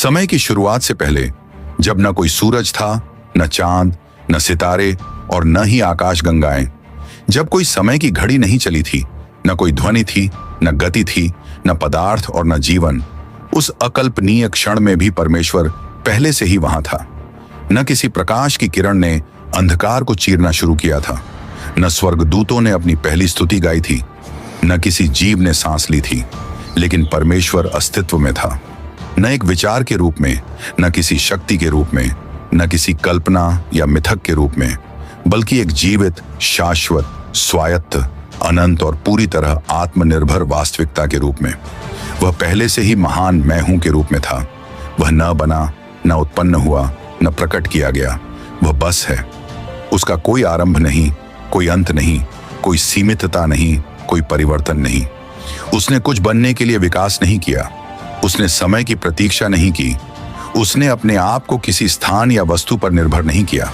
समय की शुरुआत से पहले, जब न कोई सूरज था, न चांद, न सितारे और न ही आकाश गंगाएं, जब कोई समय की घड़ी नहीं चली थी, न कोई ध्वनि थी, न गति थी, न पदार्थ और न जीवन, उस अकल्पनीय क्षण में भी परमेश्वर पहले से ही वहां था। न किसी प्रकाश की किरण ने अंधकार को चीरना शुरू किया था, न स्वर्गदूतों ने अपनी पहली स्तुति गाई थी, न किसी जीव ने सांस ली थी, लेकिन परमेश्वर अस्तित्व में था। न एक विचार के रूप में, न किसी शक्ति के रूप में, न किसी कल्पना या मिथक के रूप में, बल्कि एक जीवित, शाश्वत, स्वायत्त, अनंत और पूरी तरह आत्मनिर्भर वास्तविकता के रूप में। वह पहले से ही महान मैं हूं के रूप में था। वह न बना, न उत्पन्न हुआ, न प्रकट किया गया। वह बस है। उसका कोई आरंभ नहीं, कोई अंत नहीं, कोई सीमितता नहीं, कोई परिवर्तन नहीं। उसने कुछ बनने के लिए विकास नहीं किया। उसने समय की प्रतीक्षा नहीं की। उसने अपने आप को किसी स्थान या वस्तु पर निर्भर नहीं किया।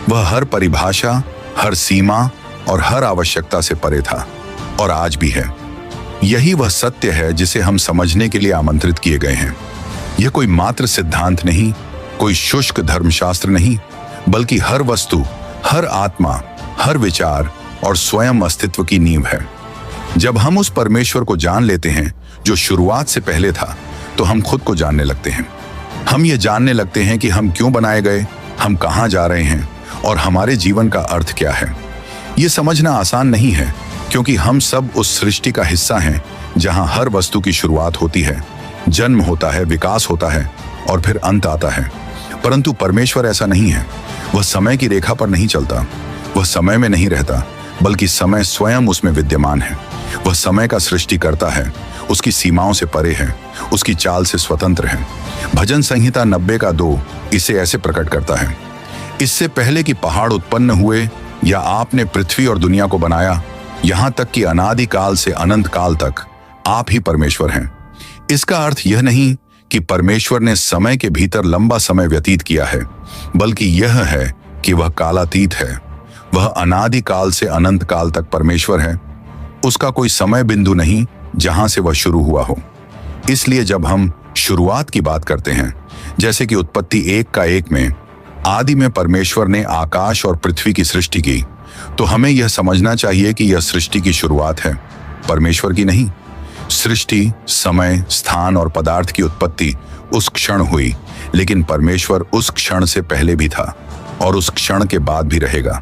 वह हर परिभाषा, हर सीमा और हर आवश्यकता से परे था, और आज भी है। यही वह सत्य है जिसे हम समझने के लिए आमंत्रित किए गए हैं। यह कोई मात्र सिद्धांत नहीं, कोई शुष्क धर्मशास्त्र नहीं, बल्कि हर वस्तु, हर आत्मा, हर विचार और स्वयं अस्तित्व की नींव है। जब हम उस परमेश्वर को जान लेते हैं जो शुरुआत से पहले था, तो हम खुद को जानने लगते हैं। हम ये जानने लगते हैं कि हम क्यों बनाए गए, हम कहाँ जा रहे हैं और हमारे जीवन का अर्थ क्या है। ये समझना आसान नहीं है, क्योंकि हम सब उस सृष्टि का हिस्सा हैं जहां हर वस्तु की शुरुआत होती है, जन्म होता है, विकास होता है और फिर अंत आता है। परंतु परमेश्वर ऐसा नहीं है। वह समय की रेखा पर नहीं चलता। वह समय में नहीं रहता, बल्कि समय स्वयं उसमें विद्यमान है। वह समय का सृष्टि करता है, उसकी सीमाओं से परे है, उसकी चाल से स्वतंत्र है। भजन संहिता 90 का 2 इसे ऐसे प्रकट करता है। इससे पहले कि पहाड़ उत्पन्न हुए या आपने पृथ्वी और दुनिया को बनाया, यहां तक कि अनादि काल से अनंत काल तक आप ही परमेश्वर हैं। इसका अर्थ यह नहीं कि परमेश्वर ने समय के भीतर लंबा समय व्यतीत किया है, बल्कि यह है कि वह कालातीत है। वह अनादि काल से अनंत काल तक परमेश्वर है। उसका कोई समय बिंदु नहीं जहां से वह शुरू हुआ हो। इसलिए जब हम शुरुआत की बात करते हैं, जैसे कि उत्पत्ति 1 का 1 में आदि में परमेश्वर ने आकाश और पृथ्वी की सृष्टि की, तो हमें यह समझना चाहिए कि यह सृष्टि की शुरुआत है, परमेश्वर की नहीं। सृष्टि, समय, स्थान और पदार्थ की उत्पत्ति उस क्षण हुई, लेकिन परमेश्वर उस क्षण से पहले भी था और उस क्षण के बाद भी रहेगा।